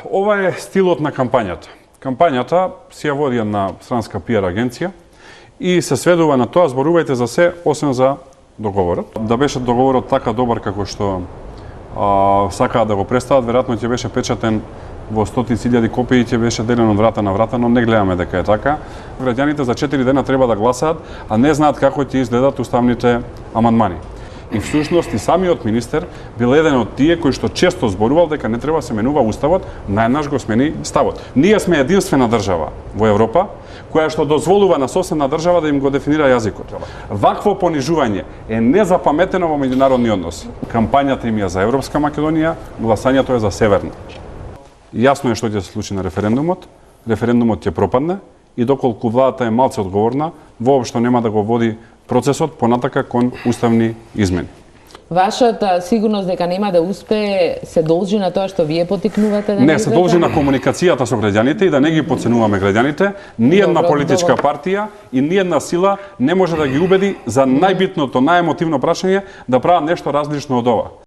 Ова е стилот на кампањата. Кампањата се ја води една странска пиар агенција и се сведува на тоа зборувајте за се, освен за договорот. Да беше договорот така добар како што сакаат да го представат, веројатно ќе беше печатен во стотици илјади копии и ќе беше делен од врата на врата, но не гледаме дека е така. Граѓаните за 4 дена треба да гласаат, а не знаат како ќе изгледат уставните амандмани. И всушност и самиот министер бил еден од тие кои што често зборувал дека не треба да се менува уставот, најнаш го смени ставот. Ние сме единствена држава во Европа која што дозволува на соседна држава да им го дефинира јазикот. Вакво понижување е незапаметено во меѓународни односи. Кампањата им е за Европска Македонија, гласањето е за Северна. Јасно е што ќе се случи на референдумот. Референдумот ќе пропадне и доколку владата е малце одговорна, воопшто нема да го води процесот понатака кон уставни измени. Вашата сигурност дека нема да успее се должи на тоа што вие потикнувате да не се должи на комуникацијата со граѓаните и да не ги подценуваме граѓаните. Ниедна политичка партија и ниедна сила не може да ги убеди за најбитното, најемотивно прашање да прават нешто различно од ова.